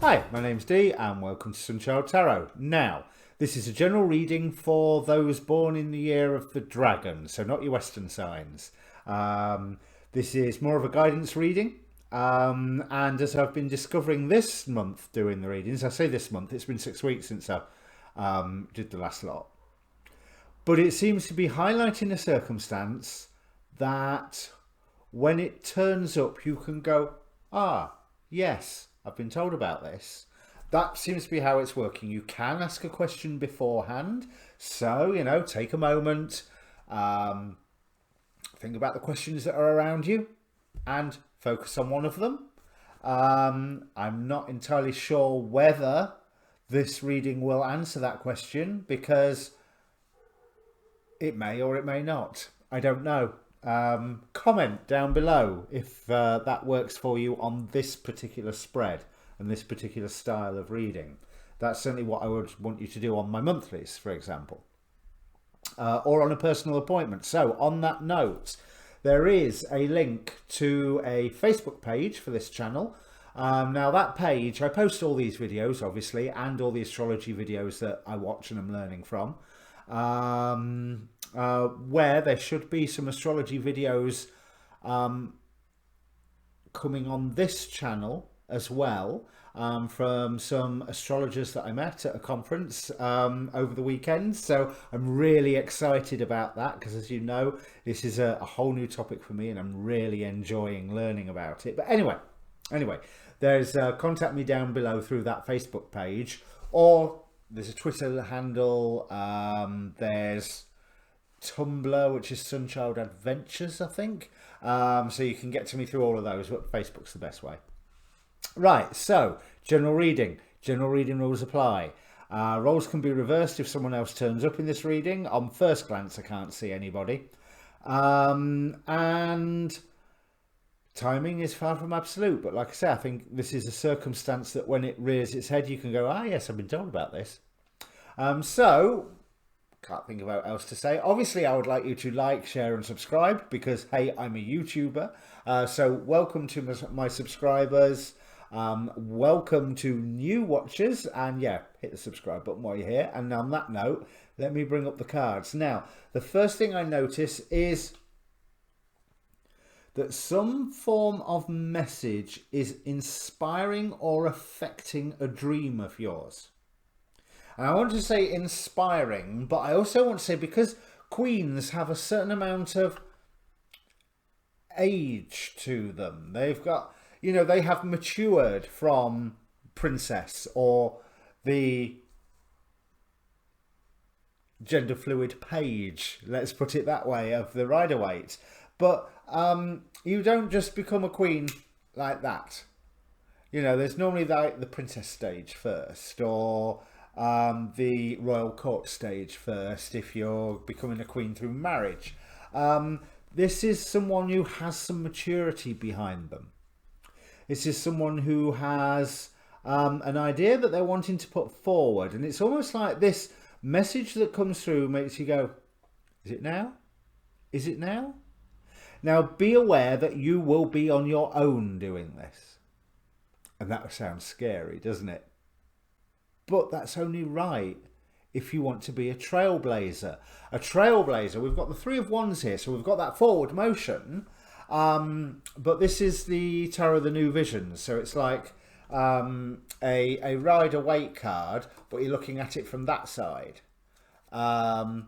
Hi, my name's Dee and welcome to Sunchild Tarot. Now, this is a general reading for those born in the year of the dragon, so not your Western signs. This is more of a guidance reading, and as I've been discovering this month doing the readings, I say this month, it's been 6 weeks since I did the last lot, but it seems to be highlighting a circumstance that when it turns up, you can go, yes, I've been told about this. That seems to be how it's working. You can ask a question beforehand. So, take a moment, think about the questions that are around you and focus on one of them. I'm not entirely sure whether this reading will answer that question because it may or it may not. I don't know. Comment down below if that works for you on this particular spread and this particular style of reading. That's certainly what I would want you to do on my monthlies, for example, or on a personal appointment. So on that note, there is a link to a Facebook page for this channel. Now that page, I post all these videos obviously and all the astrology videos that I watch and I'm learning from. Where there should be some astrology videos coming on this channel as well, from some astrologers that I met at a conference over the weekend. So I'm really excited about that because, as you know, this is a whole new topic for me and I'm really enjoying learning about it. But anyway, there's contact me down below through that Facebook page, or there's a Twitter handle, there's Tumblr, which is Sunchild Adventures, I think. So you can get to me through all of those, but Facebook's the best way. Right, so general reading rules apply. Roles can be reversed if someone else turns up in this reading. On first glance, I can't see anybody. And timing is far from absolute, but like I say, I think this is a circumstance that when it rears its head, you can go, yes, I've been told about this. So, can't think of what else to say. Obviously, I would like you to like, share and subscribe because, hey, I'm a YouTuber. So welcome to my subscribers. Welcome to new watchers. And yeah, hit the subscribe button while you're here. And on that note, let me bring up the cards. Now, the first thing I notice is that some form of message is inspiring or affecting a dream of yours. And I want to say inspiring, but I also want to say because queens have a certain amount of age to them. They've got, they have matured from princess or the gender fluid page, let's put it that way, of the Rider-Waite. But you don't just become a queen like that. There's normally like the princess stage first, or the royal court stage first if you're becoming a queen through marriage. This is someone who has some maturity behind them. This is someone who has an idea that they're wanting to put forward, and it's almost like this message that comes through makes you go, is it now? Is it now? Now be aware that you will be on your own doing this, and that sounds scary, doesn't it? But that's only right if you want to be a trailblazer. A trailblazer, we've got the Three of Wands here, so we've got that forward motion. But this is the Tarot of the New Visions. So it's like a Rider-Waite card, but you're looking at it from that side. Oh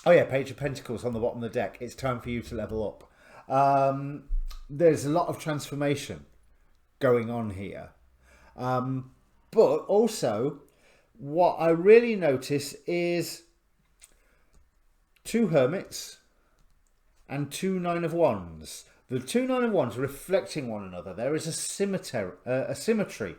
yeah, Page of Pentacles on the bottom of the deck. It's time for you to level up. There's a lot of transformation going on here. But also, what I really notice is 2 Hermits and 2 Nine of Wands. The 2 Nine of Wands reflecting one another. There is a symmetry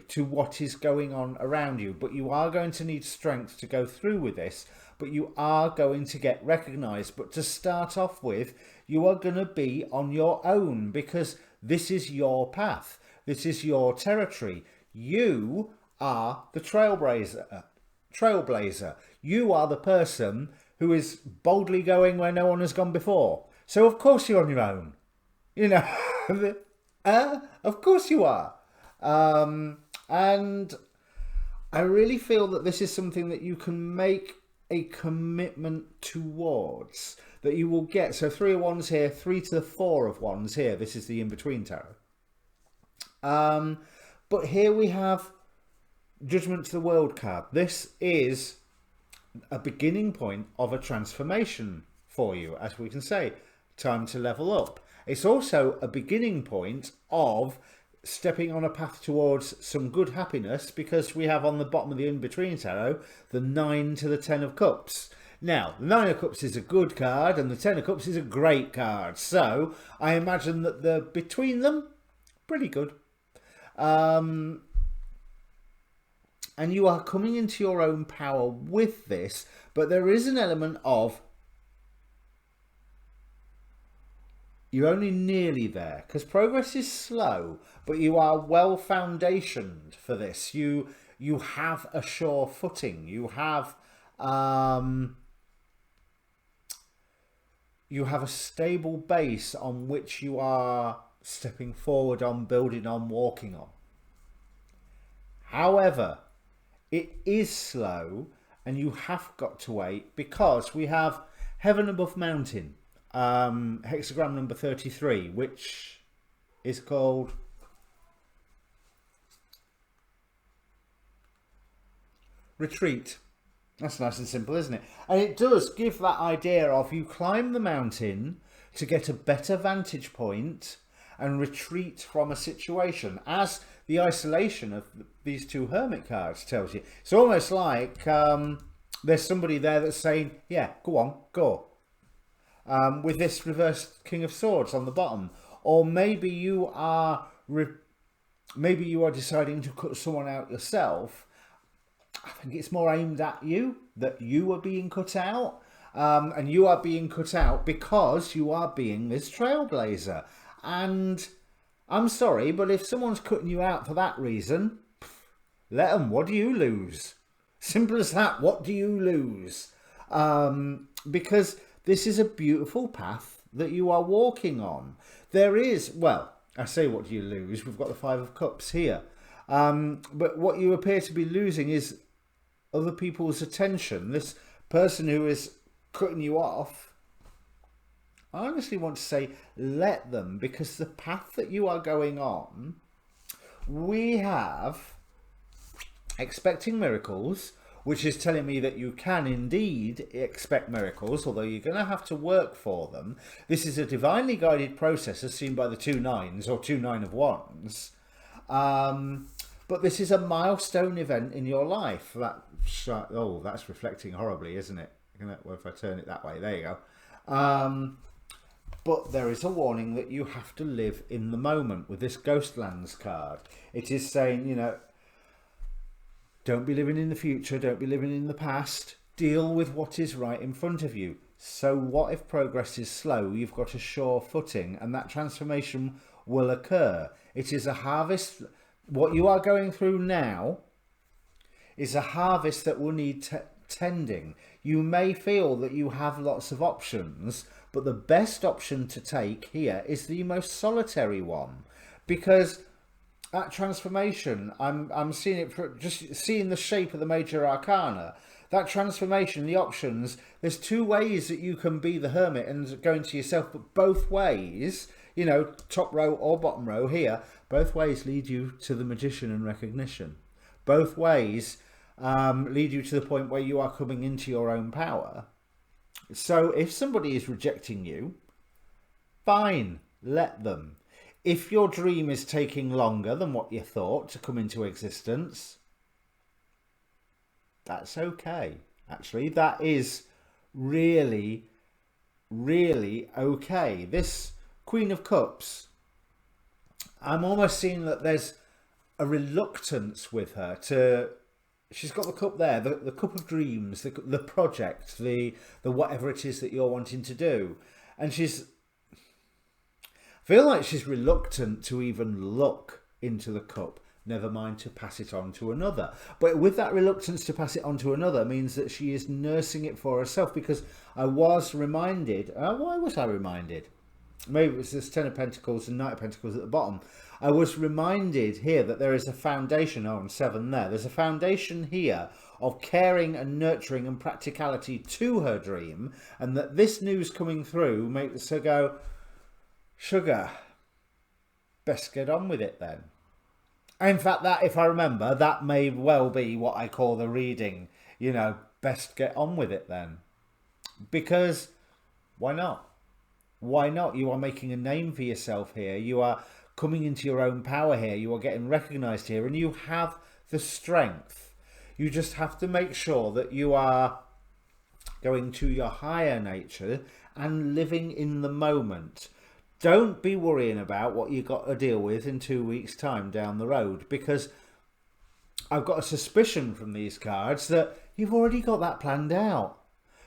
to what is going on around you. But you are going to need strength to go through with this. But you are going to get recognised. But to start off with, you are going to be on your own because this is your path. This is your territory. You are the trailblazer. You are the person who is boldly going where no one has gone before. So of course you're on your own. Of course you are. And I really feel that this is something that you can make a commitment towards, that you will get. So 3 of Wands here, 3 to the 4 of Wands here. This is the in-between tarot. But here we have Judgment to the World card. This is a beginning point of a transformation for you, as we can say. Time to level up. It's also a beginning point of stepping on a path towards some good happiness, because we have on the bottom of the in-between tarot the 9 to the 10 of Cups. Now, the 9 of Cups is a good card and the 10 of Cups is a great card. So I imagine that the between them, pretty good. And you are coming into your own power with this, but there is an element of you're only nearly there, because progress is slow, but you are well foundationed for this. You have a sure footing. You have a stable base on which you are stepping forward on, building on, walking on. However, it is slow and you have got to wait, because we have Heaven above Mountain, hexagram number 33, which is called Retreat. That's nice and simple, isn't it? And it does give that idea of you climb the mountain to get a better vantage point and retreat from a situation, as the isolation of these 2 Hermit cards tells you. It's almost like there's somebody there that's saying, yeah, go on, go. With this reversed King of Swords on the bottom. Or maybe you are deciding to cut someone out yourself. I think it's more aimed at you, that you are being cut out. And you are being cut out because you are being this trailblazer. And I'm sorry, but if someone's cutting you out for that reason, let them. What do you lose? Simple as that. What do you lose? Because this is a beautiful path that you are walking on. There is, well, I say what do you lose? We've got the 5 of Cups here. But what you appear to be losing is other people's attention. This person who is cutting you off, I honestly want to say let them, because the path that you are going on, we have expecting miracles, which is telling me that you can indeed expect miracles, although you're going to have to work for them. This is a divinely guided process, as seen by the 2 9s or 2 9 of Wands. But this is a milestone event in your life. That's reflecting horribly, isn't it? Well, if I turn it that way, there you go. But there is a warning that you have to live in the moment with this Ghostlands card. It is saying, you know, don't be living in the future, don't be living in the past. Deal with what is right in front of you. So what if progress is slow? You've got a sure footing, and that transformation will occur. It is a harvest. What you are going through now is a harvest that will need tending. You may feel that you have lots of options, but the best option to take here is the most solitary one, because that transformation, I'm seeing it for just seeing the shape of the major arcana. That transformation, the options, there's 2 ways that you can be the hermit and go into yourself, but both ways, you know, top row or bottom row here, both ways lead you to the magician and recognition. Both ways lead you to the point where you are coming into your own power. So if somebody is rejecting you, fine, let them. If your dream is taking longer than what you thought to come into existence, that's okay. Actually, that is really, really okay. This Queen of Cups, I'm almost seeing that there's a reluctance with her to... She's got the cup there, the cup of dreams, the project, the whatever it is that you're wanting to do. And I feel like she's reluctant to even look into the cup, never mind to pass it on to another. But with that reluctance to pass it on to another means that she is nursing it for herself, because I was reminded, why was I reminded? maybe it's this Ten of Pentacles and Knight of Pentacles at the bottom. I was reminded here that there is a foundation, oh, and 7 there. There's a foundation here of caring and nurturing and practicality to her dream, and that this news coming through makes her go, sugar, best get on with it then. In fact, that, if I remember, that may well be what I call the reading, you know, best get on with it then. Because why not? Why not? You are making a name for yourself here. You are coming into your own power here. You are getting recognized here, and you have the strength. You just have to make sure that you are going to your higher nature and living in the moment. Don't be worrying about what you've got to deal with in 2 weeks' time down the road, because I've got a suspicion from these cards that you've already got that planned out.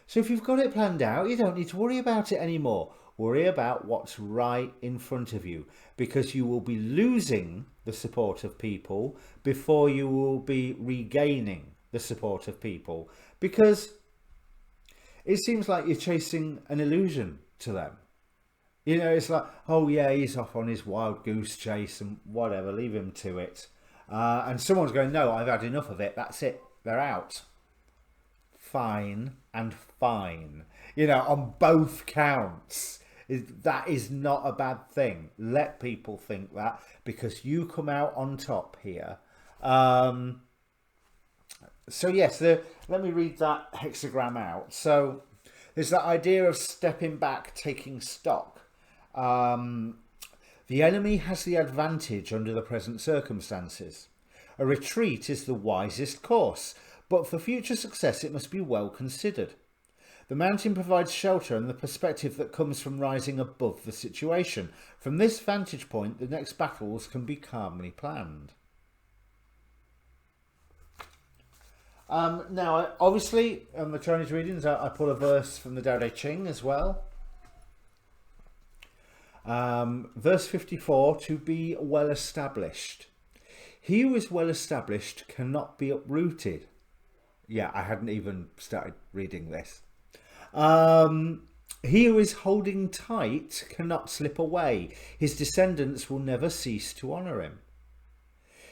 So if you've got it planned out, you don't need to worry about it anymore. Worry about what's right in front of you, because you will be losing the support of people before you will be regaining the support of people, because it seems like you're chasing an illusion to them. You know, it's like, oh yeah, he's off on his wild goose chase and whatever, leave him to it. And someone's going, no, I've had enough of it. That's it. They're out. Fine and fine. You know, on both counts. That is not a bad thing. Let people think that, because you come out on top here. So yes, let me read that hexagram out. So there's that idea of stepping back, taking stock. The enemy has the advantage under the present circumstances. A retreat is the wisest course, but for future success it must be well considered. The mountain provides shelter and the perspective that comes from rising above the situation. From this vantage point, the next battles can be calmly planned. Now, obviously, on the Chinese readings, I pull a verse from the Tao Te Ching as well. Verse 54, to be well established. He who is well established cannot be uprooted. Yeah, I hadn't even started reading this. He who is holding tight cannot slip away. His descendants will never cease to honour him.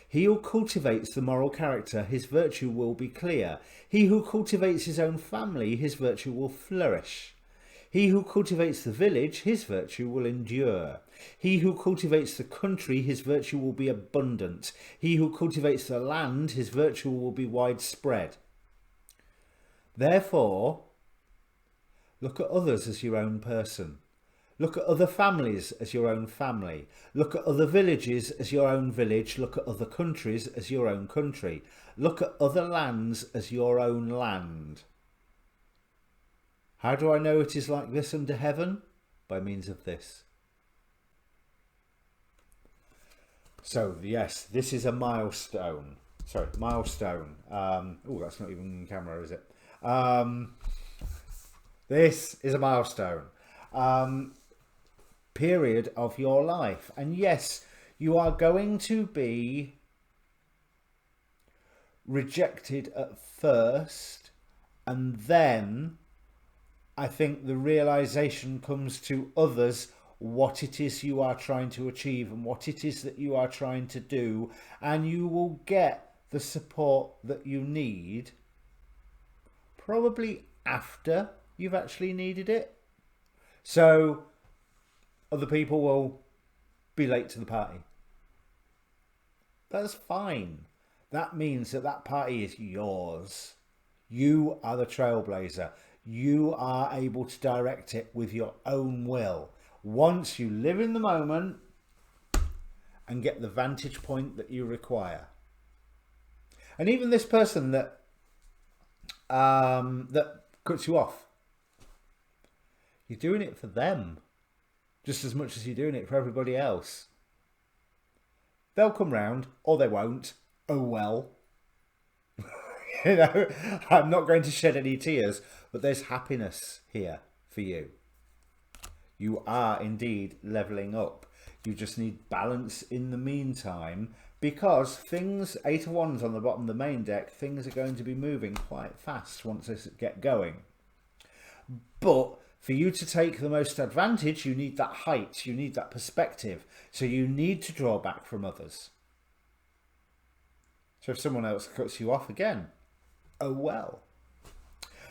He who cultivates the moral character, his virtue will be clear. He who cultivates his own family, his virtue will flourish. He who cultivates the village, his virtue will endure. He who cultivates the country, his virtue will be abundant. He who cultivates the land, his virtue will be widespread. Therefore, look at others as your own person. Look at other families as your own family. Look at other villages as your own village. Look at other countries as your own country. Look at other lands as your own land. How do I know it is like this under heaven? By means of this. So, yes, this is a milestone. Sorry, milestone. Oh, that's not even in camera, is it? This is a milestone. Period of your life. And yes, you are going to be rejected at first, and then I think the realization comes to others what it is you are trying to achieve and what it is that you are trying to do, and you will get the support that you need probably after you've actually needed it. So other people will be late to the party. That's fine. That means that that party is yours. You are the trailblazer. You are able to direct it with your own will. Once you live in the moment and get the vantage point that you require. And even this person that that cuts you off, you're doing it for them just as much as you're doing it for everybody else. They'll come round or they won't. Oh well. You know, I'm not going to shed any tears, but there's happiness here for you. You are indeed levelling up. You just need balance in the meantime, because things, 8 of Wands on the bottom of the main deck, things are going to be moving quite fast once they get going. But For you to take the most advantage, you need that height, you need that perspective. So you need to draw back from others. So if someone else cuts you off again, oh well.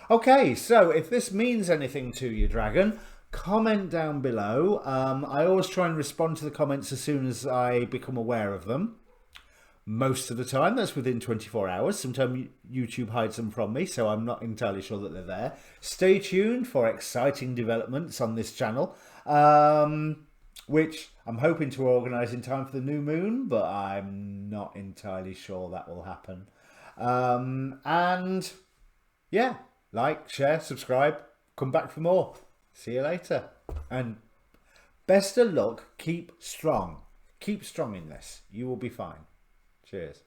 Okay, so if this means anything to you, Dragon, comment down below. I always try and respond to the comments as soon as I become aware of them. Most of the time, that's within 24 hours. Sometimes YouTube hides them from me, so I'm not entirely sure that they're there. Stay tuned for exciting developments on this channel, which I'm hoping to organise in time for the new moon, but I'm not entirely sure that will happen. And yeah, like, share, subscribe, come back for more. See you later. And best of luck. Keep strong. Keep strong in this. You will be fine. Cheers.